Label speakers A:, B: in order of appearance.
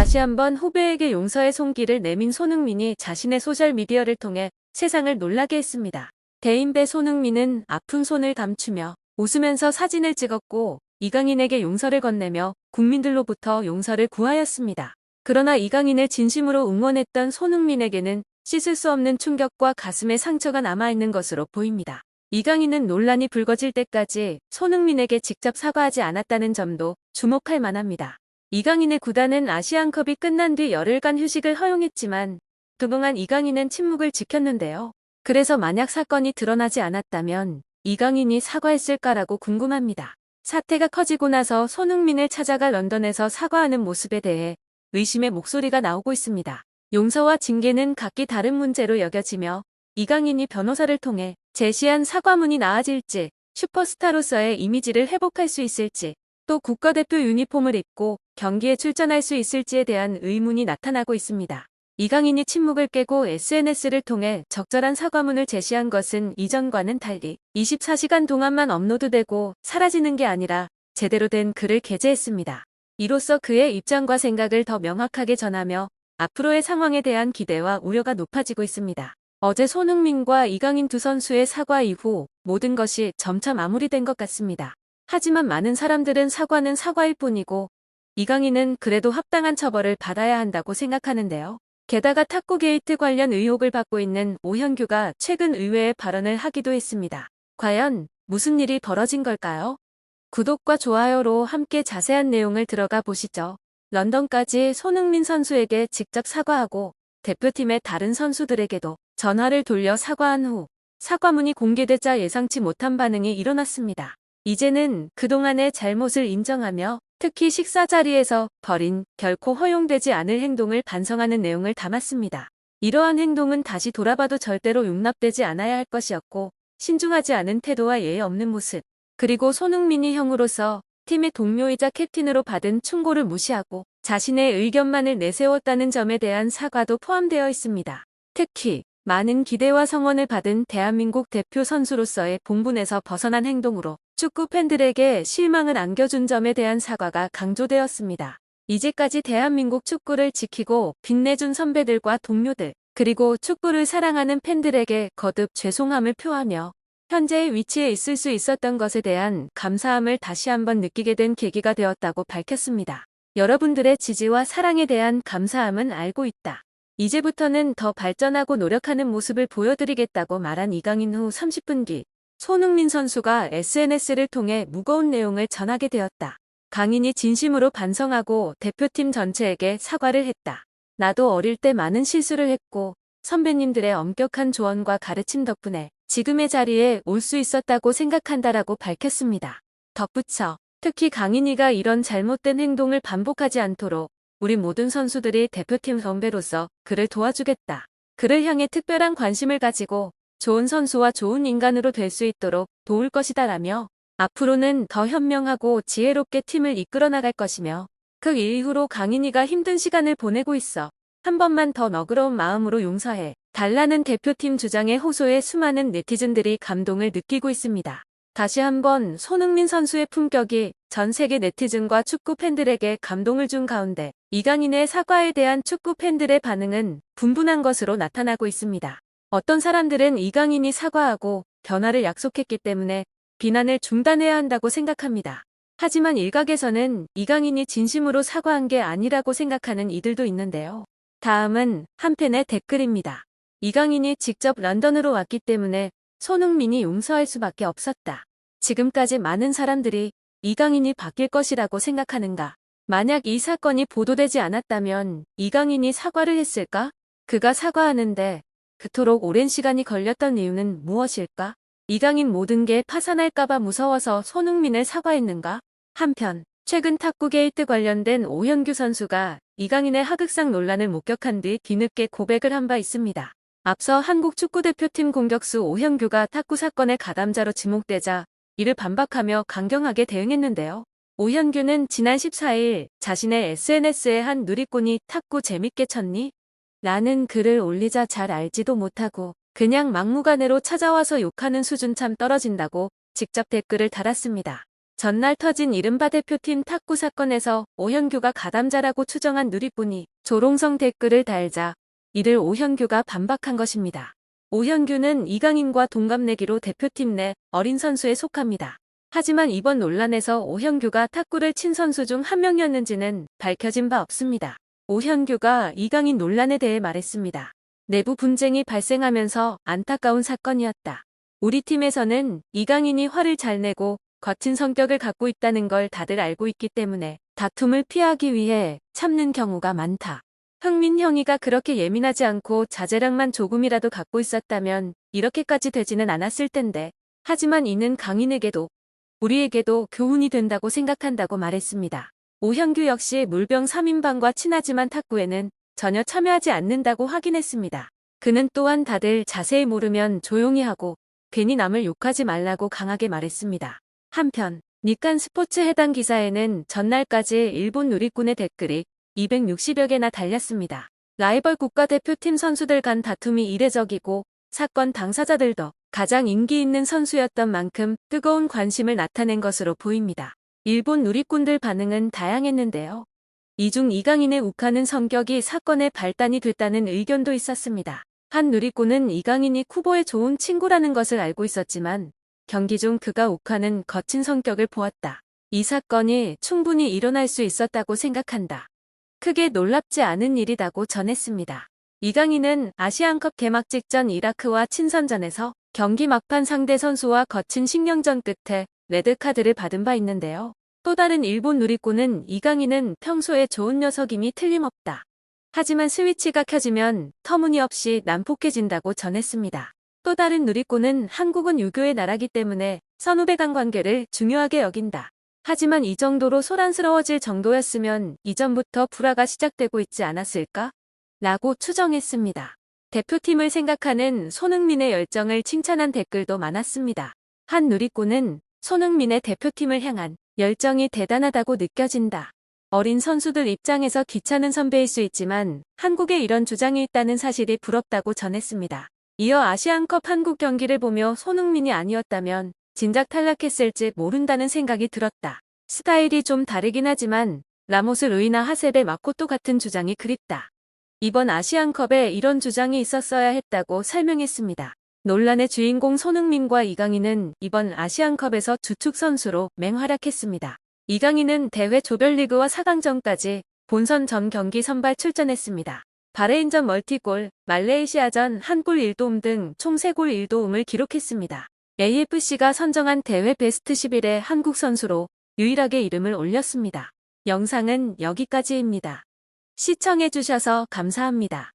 A: 다시 한번 후배에게 용서의 손길을 내민 손흥민이 자신의 소셜미디어를 통해 세상을 놀라게 했습니다. 대인배 손흥민은 아픈 손을 감추며 웃으면서 사진을 찍었고 이강인에게 용서를 건네며 국민들로부터 용서를 구하였습니다. 그러나 이강인을 진심으로 응원했던 손흥민에게는 씻을 수 없는 충격과 가슴에 상처가 남아있는 것으로 보입니다. 이강인은 논란이 불거질 때까지 손흥민에게 직접 사과하지 않았다는 점도 주목할 만합니다. 이강인의 구단은 아시안컵이 끝난 뒤 열흘간 휴식을 허용했지만 그동안 이강인은 침묵을 지켰는데요. 그래서 만약 사건이 드러나지 않았다면 이강인이 사과했을까라고 궁금합니다. 사태가 커지고 나서 손흥민을 찾아가 런던에서 사과하는 모습에 대해 의심의 목소리가 나오고 있습니다. 용서와 징계는 각기 다른 문제로 여겨지며 이강인이 변호사를 통해 제시한 사과문이 나아질지, 슈퍼스타로서의 이미지를 회복할 수 있을지, 또 국가대표 유니폼을 입고 경기에 출전할 수 있을지에 대한 의문이 나타나고 있습니다. 이강인이 침묵을 깨고 SNS를 통해 적절한 사과문을 제시한 것은 이전과는 달리 24시간 동안만 업로드되고 사라지는 게 아니라 제대로 된 글을 게재했습니다. 이로써 그의 입장과 생각을 더 명확하게 전하며 앞으로의 상황에 대한 기대와 우려가 높아지고 있습니다. 어제 손흥민과 이강인 두 선수의 사과 이후 모든 것이 점차 마무리된 것 같습니다. 하지만 많은 사람들은 사과는 사과일 뿐이고 이강인은 그래도 합당한 처벌을 받아야 한다고 생각하는데요. 게다가 탁구 게이트 관련 의혹을 받고 있는 오현규가 최근 의외의 발언을 하기도 했습니다. 과연 무슨 일이 벌어진 걸까요? 구독과 좋아요로 함께 자세한 내용을 들어가 보시죠. 런던까지 손흥민 선수에게 직접 사과하고 대표팀의 다른 선수들에게도 전화를 돌려 사과한 후 사과문이 공개되자 예상치 못한 반응이 일어났습니다. 이제는 그동안의 잘못을 인정하며 특히 식사 자리에서 벌인 결코 허용되지 않을 행동을 반성하는 내용을 담았습니다. 이러한 행동은 다시 돌아봐도 절대로 용납되지 않아야 할 것이었고 신중하지 않은 태도와 예의 없는 모습, 그리고 손흥민이 형으로서 팀의 동료이자 캡틴으로 받은 충고를 무시하고 자신의 의견만을 내세웠다는 점에 대한 사과도 포함되어 있습니다. 특히 많은 기대와 성원을 받은 대한민국 대표 선수로서의 본분에서 벗어난 행동으로 축구 팬들에게 실망을 안겨준 점에 대한 사과가 강조되었습니다. 이제까지 대한민국 축구를 지키고 빛내준 선배들과 동료들, 그리고 축구를 사랑하는 팬들에게 거듭 죄송함을 표하며 현재의 위치에 있을 수 있었던 것에 대한 감사함을 다시 한번 느끼게 된 계기가 되었다고 밝혔습니다. 여러분들의 지지와 사랑에 대한 감사함은 알고 있다. 이제부터는 더 발전하고 노력하는 모습을 보여드리겠다고 말한 이강인 후 30분 뒤 손흥민 선수가 SNS를 통해 무거운 내용을 전하게 되었다. 강인이 진심으로 반성하고 대표팀 전체에게 사과를 했다. 나도 어릴 때 많은 실수를 했고 선배님들의 엄격한 조언과 가르침 덕분에 지금의 자리에 올 수 있었다고 생각한다라고 밝혔습니다. 덧붙여 특히 강인이가 이런 잘못된 행동을 반복하지 않도록 우리 모든 선수들이 대표팀 선배로서 그를 도와주겠다. 그를 향해 특별한 관심을 가지고 좋은 선수와 좋은 인간으로 될 수 있도록 도울 것이다 라며 앞으로는 더 현명하고 지혜롭게 팀을 이끌어 나갈 것이며 그 이후로 강인이가 힘든 시간을 보내고 있어 한 번만 더 너그러운 마음으로 용서해 달라는 대표팀 주장에 호소해 수많은 네티즌들이 감동을 느끼고 있습니다. 다시 한번 손흥민 선수의 품격이 전 세계 네티즌과 축구 팬들에게 감동을 준 가운데 이강인의 사과에 대한 축구 팬들의 반응은 분분한 것으로 나타나고 있습니다. 어떤 사람들은 이강인이 사과하고 변화를 약속했기 때문에 비난을 중단해야 한다고 생각합니다. 하지만 일각에서는 이강인이 진심으로 사과한 게 아니라고 생각하는 이들도 있는데요. 다음은 한 팬의 댓글입니다. 이강인이 직접 런던으로 왔기 때문에 손흥민이 용서할 수밖에 없었다. 지금까지 많은 사람들이 이강인이 바뀔 것이라고 생각하는가? 만약 이 사건이 보도되지 않았다면 이강인이 사과를 했을까? 그가 사과하는데 그토록 오랜 시간이 걸렸던 이유는 무엇일까? 이강인 모든 게 파산할까봐 무서워서 손흥민을 사과했는가? 한편 최근 탁구 게이트 관련된 오현규 선수가 이강인의 하극상 논란을 목격한 뒤 뒤늦게 고백을 한 바 있습니다. 앞서 한국 축구대표팀 공격수 오현규가 탁구 사건의 가담자로 지목되자 이를 반박하며 강경하게 대응했는데요. 오현규는 지난 14일 자신의 SNS에 한 누리꾼이 탁구 재밌게 쳤니? 라는 글을 올리자 잘 알지도 못하고 그냥 막무가내로 찾아와서 욕하는 수준 참 떨어진다고 직접 댓글을 달았습니다. 전날 터진 이른바 대표팀 탁구 사건에서 오현규가 가담자라고 추정한 누리꾼이 조롱성 댓글을 달자 이를 오현규가 반박한 것입니다. 오현규는 이강인과 동갑내기로 대표팀 내 어린 선수에 속합니다. 하지만 이번 논란에서 오현규가 탁구를 친 선수 중 한 명이었는지는 밝혀진 바 없습니다. 오현규가 이강인 논란에 대해 말했습니다. 내부 분쟁이 발생하면서 안타까운 사건이었다. 우리 팀에서는 이강인이 화를 잘 내고 거친 성격을 갖고 있다는 걸 다들 알고 있기 때문에 다툼을 피하기 위해 참는 경우가 많다. 흥민 형이가 그렇게 예민하지 않고 자제력만 조금이라도 갖고 있었다면 이렇게까지 되지는 않았을 텐데. 하지만 이는 강인에게도 우리에게도 교훈이 된다고 생각한다고 말했습니다. 오현규 역시 물병 3인방과 친하지만 탁구에는 전혀 참여하지 않는다고 확인했습니다. 그는 또한 다들 자세히 모르면 조용히 하고 괜히 남을 욕하지 말라고 강하게 말했습니다. 한편 니칸 스포츠 해당 기사에는 전날까지 일본 누리꾼의 댓글이 260여 개나 달렸습니다. 라이벌 국가대표팀 선수들 간 다툼이 이례적이고 사건 당사자들도 가장 인기 있는 선수였던 만큼 뜨거운 관심을 나타낸 것으로 보입니다. 일본 누리꾼들 반응은 다양했는데요. 이 중 이강인의 욱하는 성격이 사건의 발단이 됐다는 의견도 있었습니다. 한 누리꾼은 이강인이 쿠보의 좋은 친구라는 것을 알고 있었지만 경기 중 그가 욱하는 거친 성격을 보았다. 이 사건이 충분히 일어날 수 있었다고 생각한다. 크게 놀랍지 않은 일이라고 전했습니다. 이강인은 아시안컵 개막 직전 이라크와 친선전에서 경기 막판 상대 선수와 거친 신경전 끝에 레드카드를 받은 바 있는데요. 또 다른 일본 누리꾼은 이강인은 평소에 좋은 녀석임이 틀림없다. 하지만 스위치가 켜지면 터무니없이 난폭해진다고 전했습니다. 또 다른 누리꾼은 한국은 유교의 나라기 때문에 선후배 간 관계를 중요하게 여긴다. 하지만 이 정도로 소란스러워질 정도였으면 이전부터 불화가 시작되고 있지 않았을까? 라고 추정했습니다. 대표팀을 생각하는 손흥민의 열정을 칭찬한 댓글도 많았습니다. 한 누리꾼은 손흥민의 대표팀을 향한 열정이 대단하다고 느껴진다. 어린 선수들 입장에서 귀찮은 선배일 수 있지만 한국에 이런 주장이 있다는 사실이 부럽다고 전했습니다. 이어 아시안컵 한국 경기를 보며 손흥민이 아니었다면 진작 탈락했을지 모른다는 생각이 들었다. 스타일이 좀 다르긴 하지만 라모스 루이나 하세베 마코토 같은 주장이 그립다. 이번 아시안컵에 이런 주장이 있었어야 했다고 설명했습니다. 논란의 주인공 손흥민과 이강인은 이번 아시안컵에서 주축 선수로 맹활약했습니다. 이강인은 대회 조별리그와 4강전까지 본선 전 경기 선발 출전했습니다. 바레인전 멀티골, 말레이시아전 한 골 1도움 등 총 3골 1도움을 기록했습니다. AFC가 선정한 대회 베스트 11의 한국 선수로 유일하게 이름을 올렸습니다. 영상은 여기까지입니다. 시청해주셔서 감사합니다.